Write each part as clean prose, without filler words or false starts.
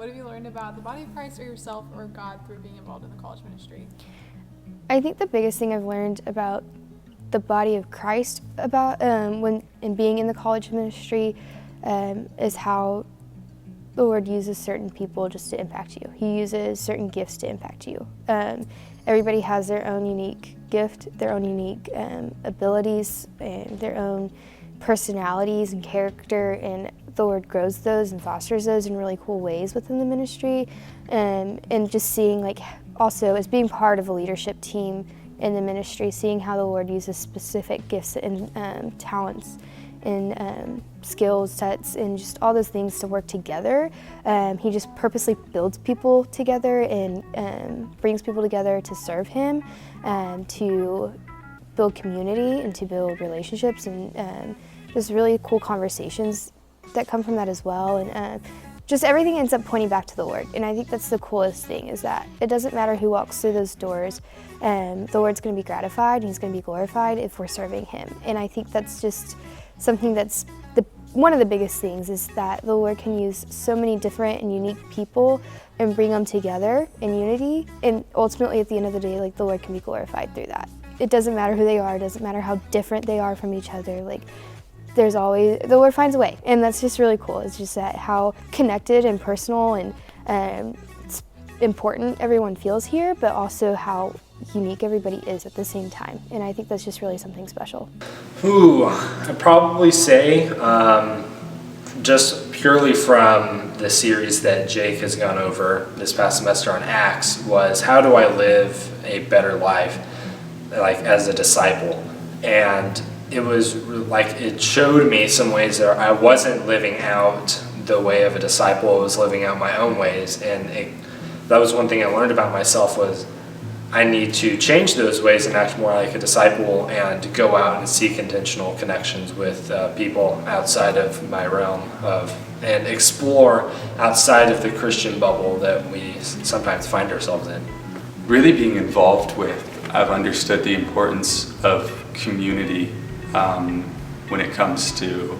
What have you learned about the body of Christ or yourself or God through being involved in the college ministry? I think the biggest thing I've learned about the body of Christ about when being in the college ministry is how the Lord uses certain people just to impact you. He uses certain gifts to impact you. Everybody has their own unique gift, their own unique abilities, and their own personalities and character, and the Lord grows those and fosters those in really cool ways within the ministry. And just seeing, like, also as being part of a leadership team in the ministry, seeing how the Lord uses specific gifts and talents and skill sets and just all those things to work together. He just purposely builds people together and brings people together to serve him, to build community and to build relationships, and just really cool conversations that come from that as well. And just everything ends up pointing back to the Lord. And I think that's the coolest thing, is that it doesn't matter who walks through those doors, the Lord's going to be gratified and he's going to be glorified if we're serving him. And I think that's just something that's one of the biggest things, is that the Lord can use so many different and unique people and bring them together in unity. And ultimately, at the end of the day, like, the Lord can be glorified through that. It doesn't matter who they are, it doesn't matter how different they are from each other. Like, there's always, the Lord finds a way. And that's just really cool. It's just that how connected and personal and it's important everyone feels here, but also how unique everybody is at the same time. And I think that's just really something special. Ooh, I'd probably say, just purely from the series that Jake has gone over this past semester on Acts, was how do I live a better life, like, as a disciple? And it was like, it showed me some ways that I wasn't living out the way of a disciple, I was living out my own ways. And that was one thing I learned about myself, was I need to change those ways and act more like a disciple and go out and seek intentional connections with people outside of my realm and explore outside of the Christian bubble that we sometimes find ourselves in. Really being involved with, I've understood the importance of community when it comes to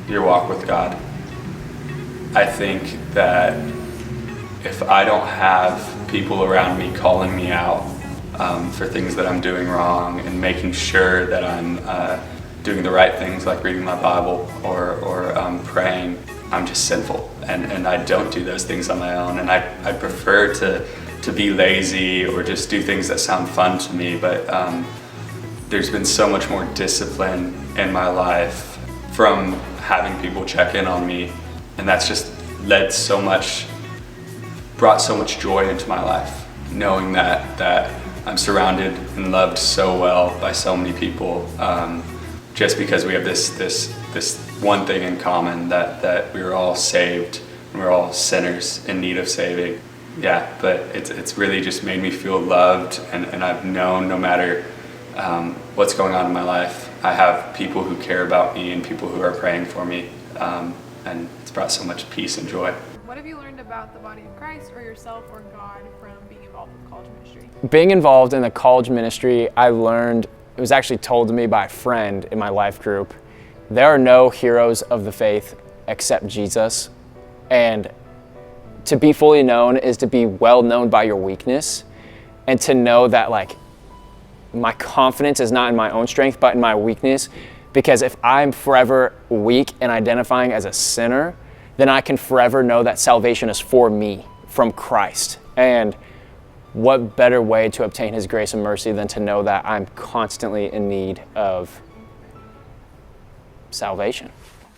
your walk with God. I think that if I don't have people around me calling me out for things that I'm doing wrong and making sure that I'm doing the right things, like reading my Bible or praying, I'm just sinful, and I don't do those things on my own. And I prefer to be lazy or just do things that sound fun to me, but there's been so much more discipline in my life from having people check in on me, and that's just brought so much joy into my life, knowing that I'm surrounded and loved so well by so many people, just because we have this one thing in common, that we're all saved and we're all sinners in need of saving. Yeah, but it's really just made me feel loved, and I've known no matter what's going on in my life, I have people who care about me and people who are praying for me, and it's brought so much peace and joy. What have you learned about the body of Christ or yourself or God from being involved with college ministry? Being involved in the college ministry, I learned, it was actually told to me by a friend in my life group, there are no heroes of the faith except Jesus. And to be fully known is to be well known by your weakness, and to know that, like, my confidence is not in my own strength, but in my weakness. Because if I'm forever weak and identifying as a sinner, then I can forever know that salvation is for me from Christ. And what better way to obtain his grace and mercy than to know that I'm constantly in need of salvation.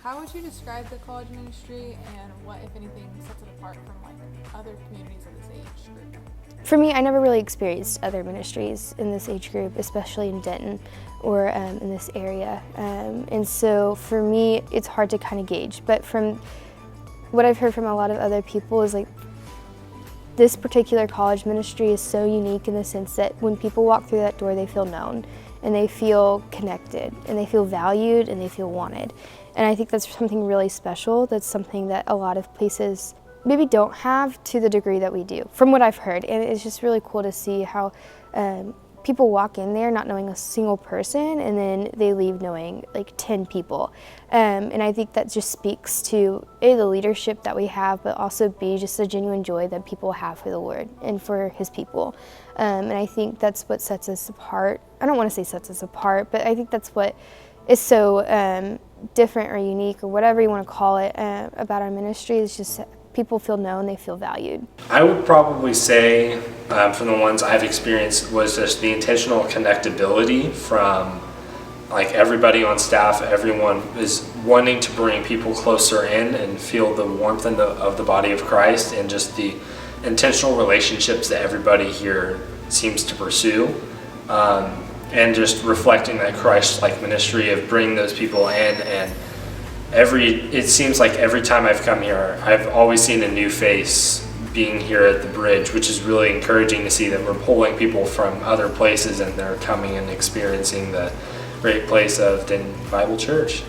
How would you describe the college ministry, and what, if anything, sets it apart from, like, other communities of this age group? For me, I never really experienced other ministries in this age group, especially in Denton or in this area. And so for me, it's hard to kind of gauge. But from what I've heard from a lot of other people is, like, this particular college ministry is so unique in the sense that when people walk through that door, they feel known and they feel connected and they feel valued and they feel wanted. And I think that's something really special. That's something that a lot of places maybe don't have to the degree that we do, from what I've heard. And it's just really cool to see how people walk in there not knowing a single person, and then they leave knowing like 10 people. And I think that just speaks to A, the leadership that we have, but also B, just the genuine joy that people have for the Lord and for his people. And I think that's what sets us apart. I don't want to say sets us apart, but I think that's what is so different or unique or whatever you want to call it about our ministry. Is just people feel known, they feel valued. I would probably say, from the ones I've experienced, was just the intentional connectability from like everybody on staff. Everyone is wanting to bring people closer in and feel the warmth of the body of Christ, and just the intentional relationships that everybody here seems to pursue. And just reflecting that Christ-like ministry of bringing those people in. And it seems like every time I've come here, I've always seen a new face being here at the bridge, which is really encouraging to see that we're pulling people from other places and they're coming and experiencing the great place of Denton Bible Church.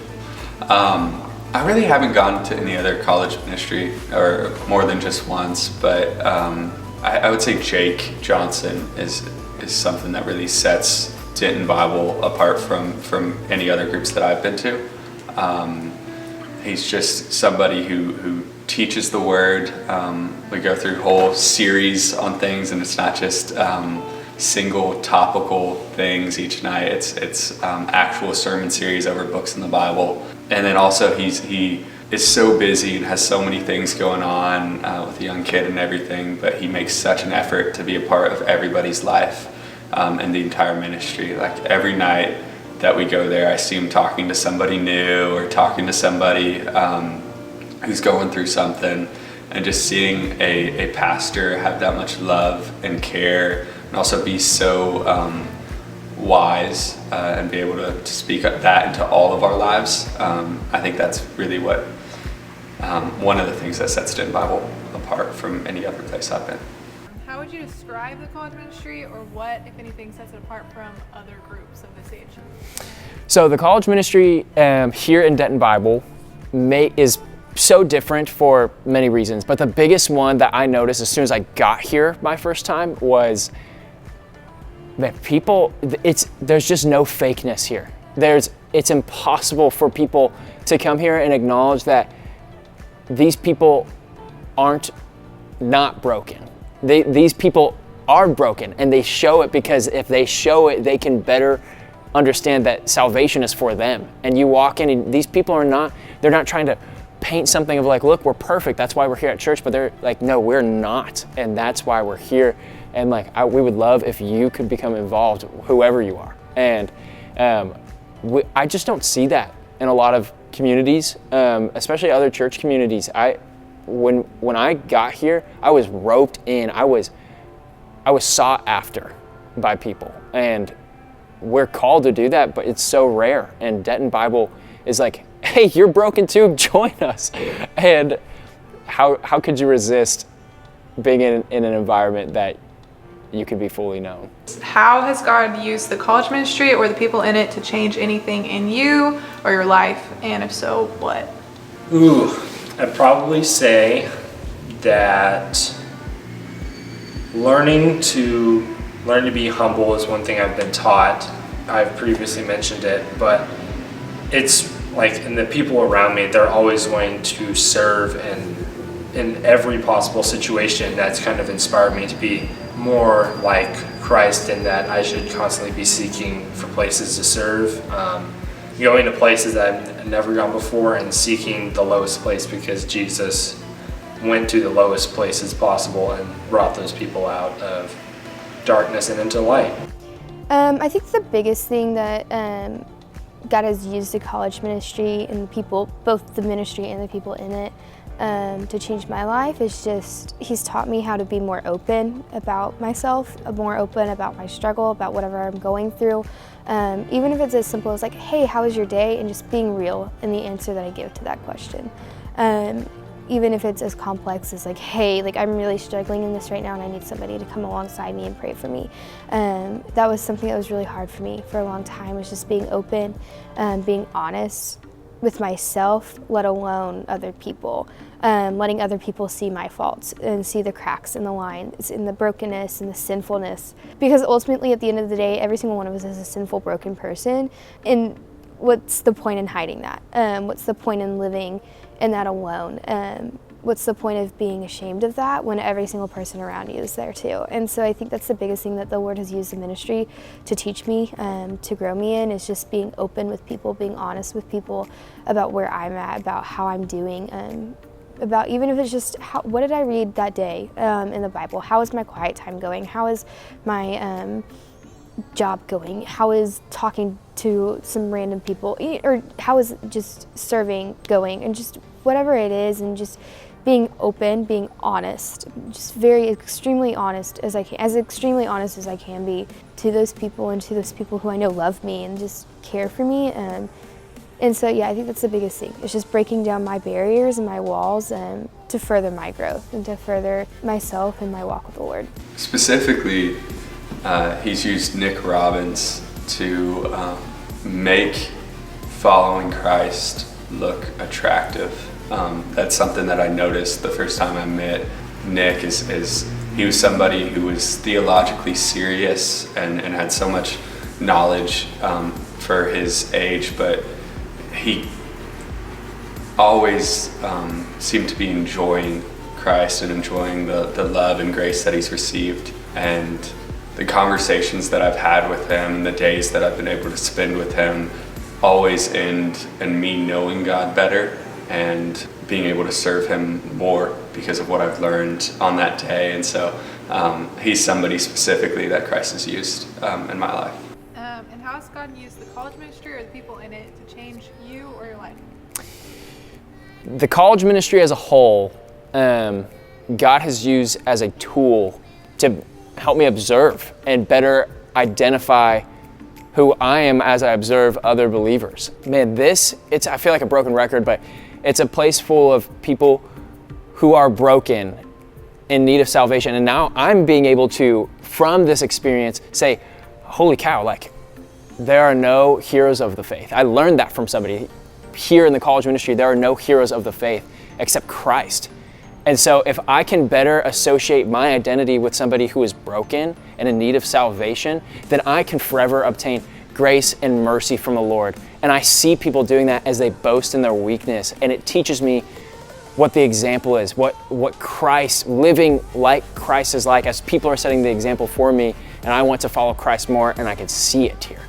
I really haven't gone to any other college ministry, or more than just once, but I would say Jake Johnson is something that really sets Denton Bible apart from any other groups that I've been to. He's just somebody who teaches the word. We go through whole series on things, and it's not just single topical things each night. It's actual sermon series over books in the Bible. And then also he is so busy and has so many things going on with a young kid and everything, but he makes such an effort to be a part of everybody's life and the entire ministry. Like every night that we go there, I see him talking to somebody new or talking to somebody who's going through something, and just seeing a pastor have that much love and care, and also be so wise and be able to speak that into all of our lives. I think that's really what one of the things that sets Denton Bible apart from any other place I've been. How would you describe the college ministry, or what, if anything, sets it apart from other groups of this age? So the college ministry here in Denton Bible is so different for many reasons, but the biggest one that I noticed as soon as I got here my first time was that there's just no fakeness here. It's impossible for people to come here and acknowledge that these people aren't not broken. These people are broken, and they show it, because if they show it, they can better understand that salvation is for them. And you walk in, and these people they're not trying to paint something of like, look, we're perfect, that's why we're here at church, but they're like, no, we're not, and that's why we're here. And like, we would love if you could become involved, whoever you are. And I just don't see that in a lot of communities, especially other church communities. When I got here, I was roped in. I was sought after by people, and we're called to do that, but it's so rare. And Denton Bible is like, hey, you're broken too, join us. And how could you resist being in an environment that you could be fully known? How has God used the college ministry or the people in it to change anything in you or your life? And if so, what? Ooh, I'd probably say that learning to be humble is one thing I've been taught. I've previously mentioned it, but it's like, in the people around me, they're always wanting to serve, and in every possible situation, that's kind of inspired me to be more like Christ, in that I should constantly be seeking for places to serve, going to places that I've never gone before, and seeking the lowest place, because Jesus went to the lowest places possible and brought those people out of darkness and into light. I think the biggest thing that God has used the college ministry and the people, both the ministry and the people in it, to change my life is just, he's taught me how to be more open about myself, more open about my struggle, about whatever I'm going through. Even if it's as simple as like, hey, how was your day? And just being real in the answer that I give to that question. Even if it's as complex as like, hey, like I'm really struggling in this right now and I need somebody to come alongside me and pray for me. That was something that was really hard for me for a long time, was just being open, being honest with myself, let alone other people. Letting other people see my faults and see the cracks in the lines, in the brokenness and the sinfulness. Because ultimately, at the end of the day, every single one of us is a sinful, broken person. And what's the point in hiding that? What's the point in living in that alone? What's the point of being ashamed of that when every single person around you is there too? And so I think that's the biggest thing that the Lord has used the ministry to teach me, to grow me in, is just being open with people, being honest with people about where I'm at, about how I'm doing, about even if it's just what did I read that day in the Bible? How is my quiet time going? How is my job going? How is talking to some random people? Or how is just serving going? And just whatever it is, and just being open, being honest, just extremely honest as I can, as extremely honest as I can be to those people, and to those people who I know love me and just care for me. And so, yeah, I think that's the biggest thing. It's just breaking down my barriers and my walls to further my growth and to further myself and my walk with the Lord. Specifically, He's used Nick Robbins to make following Christ look attractive. That's something that I noticed the first time I met Nick. Is he was somebody who was theologically serious and had so much knowledge for his age, but he always seemed to be enjoying Christ and enjoying the love and grace that he's received. And the conversations that I've had with him, the days that I've been able to spend with him, always end in me knowing God better and being able to serve him more because of what I've learned on that day. And so he's somebody specifically that Christ has used in my life. And how has God used the college ministry or the people in it to change you or your life? The college ministry as a whole, God has used as a tool to help me observe and better identify who I am as I observe other believers. Man, I feel like a broken record, but it's a place full of people who are broken, in need of salvation. And now I'm being able to, from this experience, say, holy cow, like, there are no heroes of the faith. I learned that from somebody. Here in the college ministry, there are no heroes of the faith except Christ. And so if I can better associate my identity with somebody who is broken and in need of salvation, then I can forever obtain grace and mercy from the Lord. And I see people doing that as they boast in their weakness. And it teaches me what the example is, what Christ, living like Christ is like, as people are setting the example for me, and I want to follow Christ more, and I can see it here.